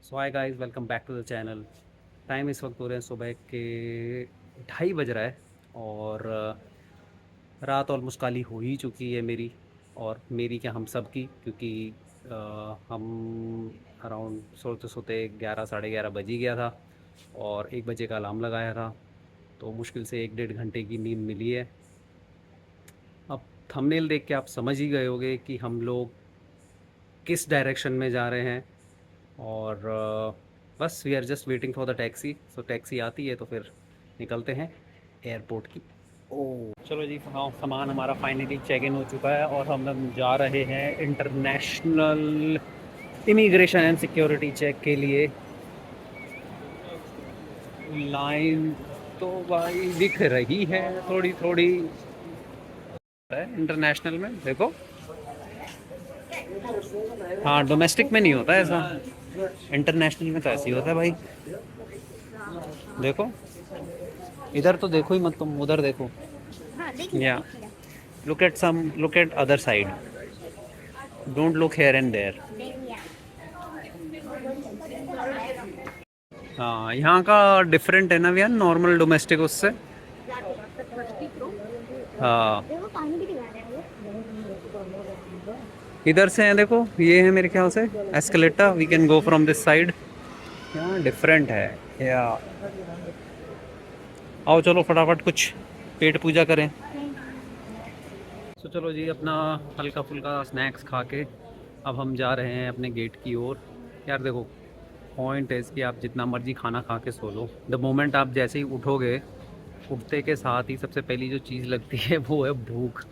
So hi guys, welcome back to the channel. Time इस वक्त हो रहे हैं सुबह के 2:30 बज रहा है और रात ऑलमोस्ट काली हो ही चुकी है मेरी। और मेरी क्या, हम सब की, क्योंकि हम अराउंड सोते सोते 11 साढ़े 11 बज ही गया था और 1 बजे का अलार्म लगाया था। तो मुश्किल से 1 डेढ़ घंटे की नींद मिली है। अब थंबनेल देख के आप समझ ही गए होंगे कि हम लोग किस डायरेक्शन में जा रहे हैं। और बस we are just waiting for the taxi. So taxi आती है तो फिर निकलते हैं एयरपोर्ट की। ओ चलो जी, हाँ, सामान हमारा फाइनली चेक इन हो चुका है और हम लोग जा रहे हैं international immigration and security check के लिए। लाइन तो भाई दिख रही है थोड़ी थोड़ी है इंटरनेशनल में, देखो। हाँ, डोमेस्टिक में नहीं होता ऐसा, इंटरनेशनल में तो ऐसे ही होता है भाई। देखो, इधर तो देखो ही मत, तुम उधर देखो। या look at other side, don't look here and there. हाँ, यहाँ का डिफरेंट है ना भैया, नॉर्मल डोमेस्टिक उससे। हाँ, इधर से है, देखो ये है मेरे ख्याल से escalator, we can go from this side. यहाँ डिफरेंट है। या आओ चलो फटाफट कुछ पेट पूजा करें। तो चलो जी, अपना हल्का फुल्का स्नैक्स खा के अब हम जा रहे हैं अपने गेट की ओर। यार देखो, पॉइंट है इसकी, आप जितना मर्जी खाना खा के सो लो, द मोमेंट आप जैसे ही उठोगे, उठते के साथ ही सबसे पहली जो चीज़ लगती है वो है भूख।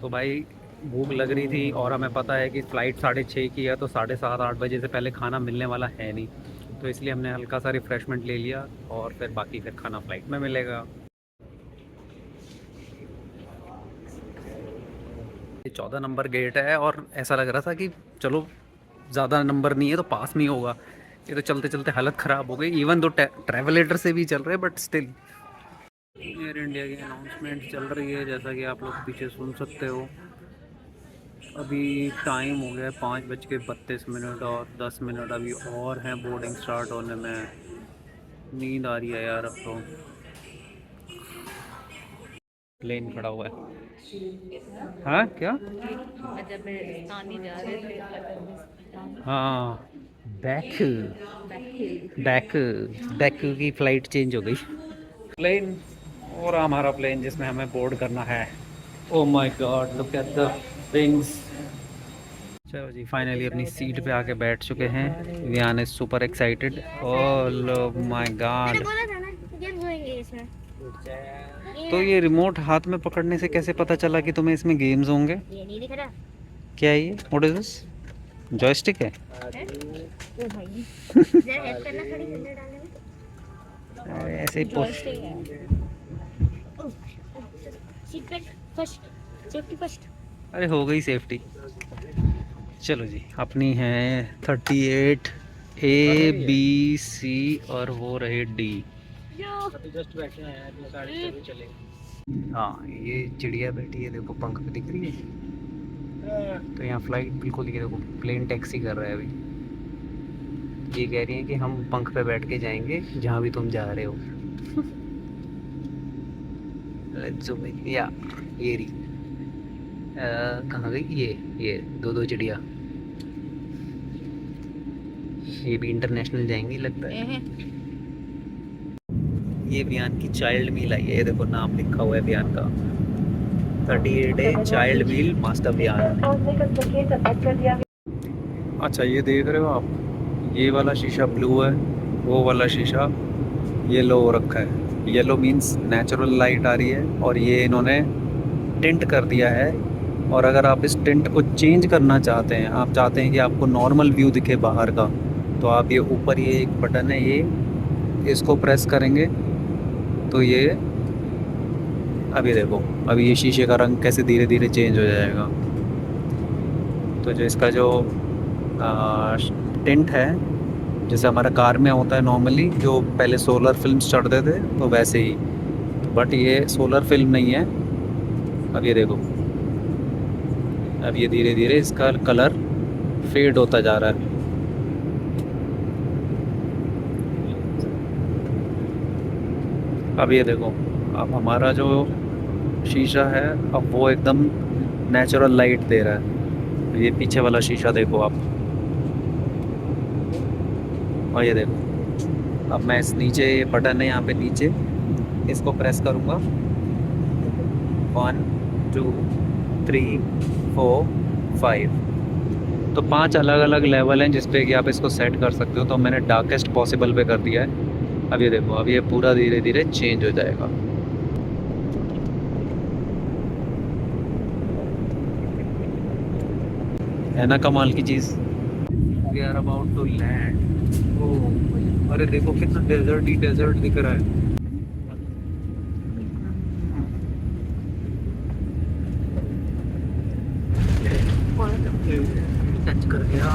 तो भाई भूख लग रही थी और हमें पता है कि फ़्लाइट 6:30 की है, तो 7:30 8 बजे से पहले खाना मिलने वाला है नहीं। तो इसलिए हमने हल्का सा रिफ़्रेशमेंट ले लिया और फिर बाकी फिर खाना फ़्लाइट में मिलेगा। 14 नंबर गेट है और ऐसा लग रहा था कि चलो ज़्यादा नंबर नहीं है तो पास में ही होगा। ये तो चलते चलते हालत ख़राब हो गई, इवन दो ट्रैवलेटर से भी चल रहे, बट स्टिल। एयर इंडिया की अनाउंसमेंट चल रही है, जैसा कि आप लोग पीछे सुन सकते हो। अभी टाइम हो गया है 5:32 और 10 मिनट अभी और हैं बोर्डिंग स्टार्ट होने में। नींद आ रही है यार अब तो। प्लेन खड़ा हुआ है। हाँ क्या? जब राजस्थान ही जा रहे थे अफगानिस्तान। हाँ, बैक बैक बैक बैक की फ़्लाइट चेंज हो गई। प्लेन, और हमारा प्लेन जिसमें हमें बोर्ड करना है। Oh my God, look at the wings. चलो जी, फाइनली अपनी सीट पे आके बैठ चुके हैं। Viaan is super excited. Oh my मैंने गॉड। बोला था ना गेम्स होंगे इसमें। तो ये रिमोट हाथ में पकड़ने से कैसे पता चला कि तुम्हें इसमें गेम्स होंगे? ये नहीं दिख रहा क्या है ये? What is this? जॉयस्टिक है? है? ओ भाई जरा हेल्प करना खड़ी अंदर डालने अरे में। ऐसे ही जॉयस्टिक है। Oh, seat belt first, safety first. अरे हो गई सेफ्टी। चलो जी, अपनी है 38 ABC और वो रहे D। जस्ट बैठे हैं, चले। हाँ, ये चिड़िया बैठी है, देखो पंख पे दिख रही है। तो यहाँ फ्लाइट बिल्कुल, ये देखो प्लेन टैक्सी कर रहा है अभी। ये कह रही है कि हम पंख पे बैठ के जाएंगे जहाँ भी तुम जा रहे हो। Let's zoom in. या ये रही। कहाँ गई ये दो दो चिड़िया। ये भी इंटरनेशनल जाएंगी लगता है। ये बयान की चाइल्ड मील आई है, ये देखो नाम लिखा हुआ है बयान का, 38 चाइल्ड मील मास्टर बयान। अच्छा, ये देख रहे हो आप, ये वाला शीशा ब्लू है, वो वाला शीशा येलो हो रखा है। येलो मीन्स नेचुरल लाइट आ रही है और ये इन्होंने टिंट कर दिया है। और अगर आप इस टिंट को चेंज करना चाहते हैं, आप चाहते हैं कि आपको नॉर्मल व्यू दिखे बाहर का, तो आप ये ऊपर ये एक बटन है, ये इसको प्रेस करेंगे तो ये, अभी देखो, अभी ये शीशे का रंग कैसे धीरे धीरे चेंज हो जाएगा। तो जो इसका जो टिंट है, जैसे हमारा कार में होता है नॉर्मली, जो पहले सोलर फिल्म्स चढ़ते थे तो वैसे ही, बट ये सोलर फिल्म नहीं है। अब ये देखो, अब ये धीरे धीरे इसका कलर फेड होता जा रहा है। अब ये देखो, अब हमारा जो शीशा है अब वो एकदम नेचुरल लाइट दे रहा है। ये पीछे वाला शीशा देखो आप, और ये देखो। अब मैं इस नीचे ये बटन है यहाँ पे नीचे, इसको प्रेस करूँगा। 1 2 3 4 5, तो 5 अलग अलग लेवल हैं जिस पे कि आप इसको सेट कर सकते हो। तो मैंने डार्केस्ट पॉसिबल पे कर दिया है। अब ये देखो, अब ये पूरा धीरे धीरे चेंज हो जाएगा। है ना कमाल की चीज़। We are about to land. Oh, अरे देखो कितना डेजर्ट ही डेजर्ट दिख रहा है। टच कर गया।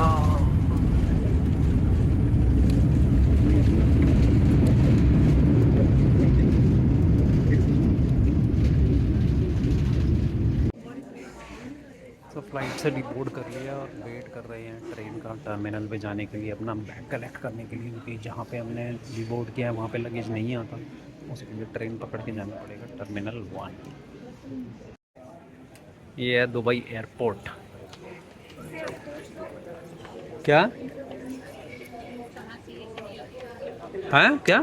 तो फ्लाइट से डिबोर्ड कर लिया और वेट कर रहे हैं ट्रेन का टर्मिनल पे जाने के लिए, अपना बैग कलेक्ट करने के लिए, क्योंकि जहाँ पे हमने डिबोर्ड किया है वहाँ पे लगेज नहीं आता, उसके लिए ट्रेन पकड़ के जाना पड़ेगा टर्मिनल 1। ये है दुबई एयरपोर्ट। क्या है क्या?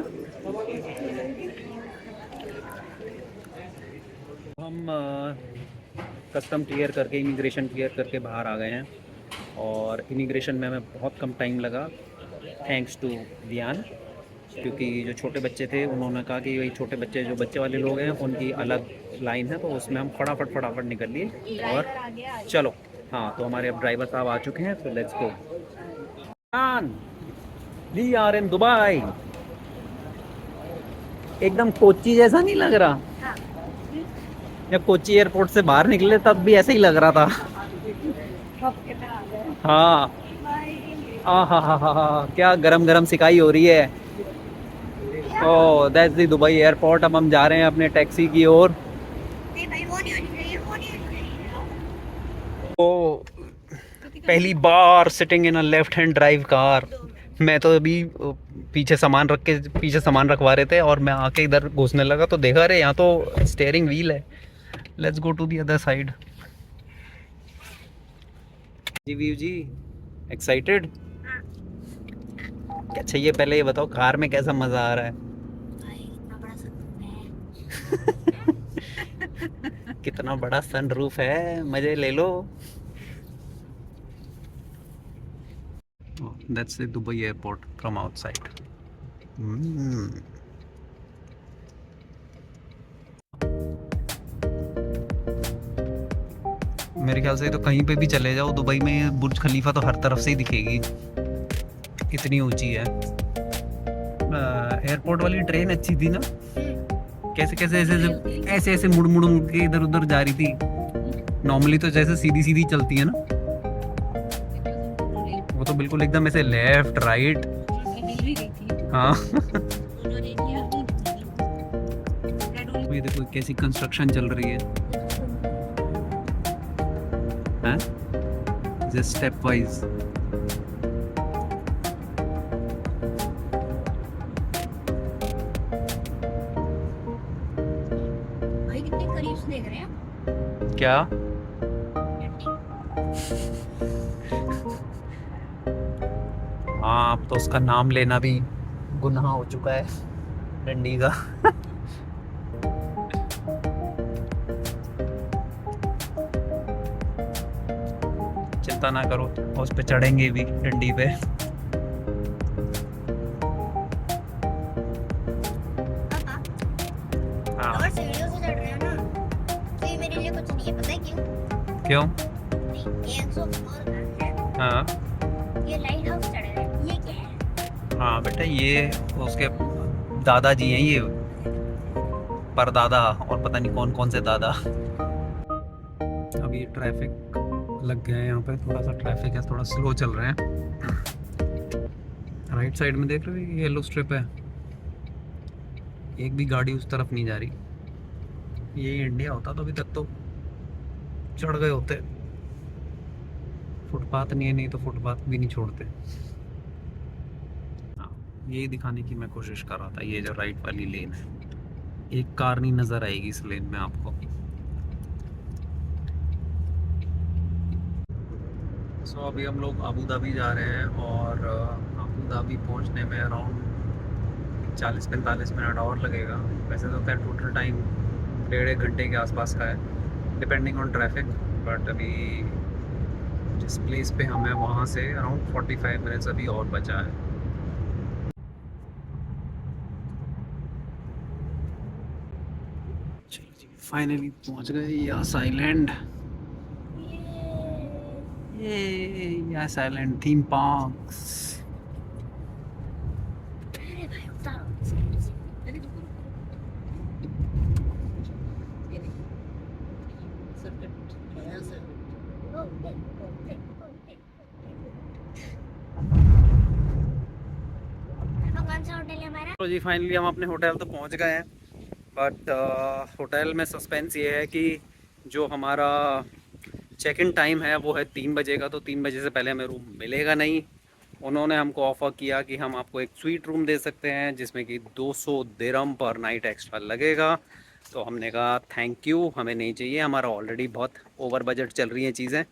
हम कस्टम क्लियर करके, इमिग्रेशन क्लियर करके बाहर आ गए हैं, और इमिग्रेशन में हमें बहुत कम टाइम लगा, थैंक्स टू दियान। क्योंकि जो छोटे बच्चे थे उन्होंने कहा कि वही छोटे बच्चे, जो बच्चे वाले लोग हैं उनकी अलग लाइन है, तो उसमें हम फटाफट फटाफट निकल लिए और चलो। हाँ, तो हमारे अब ड्राइवर साहब आ चुके हैं, तो let's go. We are in Dubai. एकदम कोच्चि जैसा नहीं लग रहा? जब कोच्चि एयरपोर्ट से बाहर निकले तब भी ऐसे ही लग रहा था। हाँ, आ क्या गरम गरम सिकाई हो रही है। ओह, दैट्स द दुबई एयरपोर्ट। अब हम जा रहे हैं अपने टैक्सी की ओर। ओ, पहली बार sitting in a left hand drive car. मैं तो अभी पीछे सामान रखवा रहे थे और मैं आके इधर घुसने लगा तो देखा, अरे यहाँ तो स्टीयरिंग व्हील है। Let's go to the other side. जी वीव जी, एक्साइटेड? क्या चाहिए पहले ये बताओ, कार में कैसा मजा आ रहा है? कितना बड़ा सनरूफ है, मजे ले लो। That's the Dubai airport from outside. मेरे ख्याल से तो कहीं पे भी चले जाओ दुबई में, बुर्ज खलीफा तो हर तरफ से ही दिखेगी, इतनी ऊंची है। एयरपोर्ट वाली ट्रेन अच्छी थी ना? कैसे कैसे ऐसे ऐसे मुड़ मुड़ मुड़ के इधर उधर जा रही थी। नॉर्मली तो जैसे सीधी सीधी चलती है ना, वो तो बिल्कुल एकदम ऐसे लेफ्ट राइट। हाँ। ये देखो कैसी कंस्ट्रक्शन चल रही है, हैं? Just step wise. भाई कितने करीब से देख रहे हैं क्या? हाँ, अब तो उसका नाम लेना भी गुनाह हो चुका है, डंडी का। चिंता ना करो, उस पे चढ़ेंगे भी, डंडी पे। हाँ। अगर सीढ़ियों से चढ़ रहे हो ना, तो ये मेरे लिए कुछ नहीं है, पता है क्यों? क्यों? ये 100 है। हाँ ये लाइट हाउस चढ़ रहे हैं, ये क्या है? हाँ बेटा, ये उसके दादाजी हैं, ये परदादा और पता नहीं कौन कौन से दादा। अब ये ट्रैफिक लग गया है यहाँ पे, थोड़ा सा ट्रैफिक है, थोड़ा स्लो चल रहे हैं। राइट साइड में देख रहे हो, ये येलो स्ट्रिप है, एक भी गाड़ी उस तरफ नहीं जा रही। ये इंडिया होता तो अभी तक तो चढ़ गए होते। फुटपाथ नहीं है, नहीं तो फुटपाथ भी नहीं छोड़ते। हाँ, यही दिखाने की मैं कोशिश कर रहा था, ये जो राइट वाली लेन है। एक कार नहीं नज़र आएगी इस लेन में आपको। सो अभी हम लोग अबू धाबी जा रहे हैं और अबू धाबी पहुंचने में अराउंड 40-45 मिनट और लगेगा। वैसे तो खैर टोटल टाइम 1.5 घंटे के आसपास का है डिपेंडिंग ऑन ट्रैफिक, बट अभी जिस प्लेस पे हम हैं वहाँ से अराउंड 45 मिनट्स अभी और बचा है। चलो जी फाइनली पहुँच गए यास आइलैंड। ये यास आइलैंड थीम पार्क्स। अरे भाई उतारो। अरे रुको रुको ये देखो सर्किट ऐसे कौन सा होटल है हमारा? तो जी फाइनली हम अपने होटल तो पहुंच गए हैं, बट होटल में सस्पेंस ये है कि जो हमारा चेक इन टाइम है वो है 3 बजे का, तो 3 बजे से पहले हमें रूम मिलेगा नहीं। उन्होंने हमको ऑफ़र किया कि हम आपको एक स्वीट रूम दे सकते हैं जिसमें कि 200 दिरहम पर नाइट एक्स्ट्रा लगेगा। तो हमने कहा थैंक यू, हमें नहीं चाहिए, हमारा ऑलरेडी बहुत ओवर बजट चल रही हैं चीज़ें।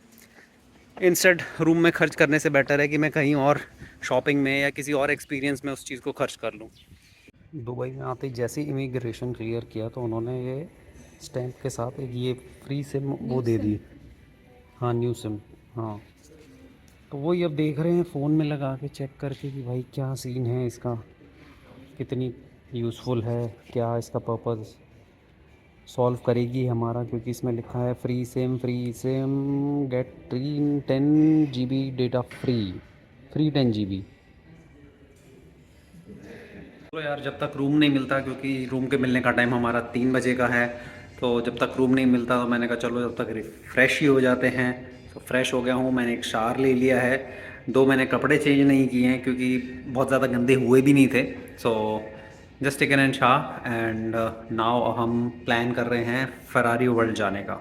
इंस्टेड रूम में खर्च करने से बेटर है कि मैं कहीं और शॉपिंग में या किसी और एक्सपीरियंस में उस चीज़ को खर्च कर लूँ। दुबई में आते ही जैसे ही इमिग्रेशन क्लियर किया तो उन्होंने ये स्टैंप के साथ एक ये फ्री सिम वो दे दी। हाँ न्यू सिम, हाँ। तो वही अब देख रहे हैं फ़ोन में लगा के चेक करके कि भाई क्या सीन है इसका, कितनी यूज़फुल है, क्या इसका पर्पस सॉल्व करेगी हमारा, क्योंकि इसमें लिखा है free sim get 10 GB data free 10 GB। तो यार जब तक रूम नहीं मिलता, क्योंकि रूम के मिलने का टाइम हमारा 3 बजे का है, तो जब तक रूम नहीं मिलता तो मैंने कहा चलो जब तक रिफ़्रेश ही हो जाते हैं। तो फ्रेश हो गया हूँ, मैंने एक शावर ले लिया है, 2 मैंने कपड़े चेंज नहीं किए हैं क्योंकि बहुत ज़्यादा गंदे हुए भी नहीं थे। So just taken and shower and now हम प्लान कर रहे हैं फरारी वर्ल्ड जाने का।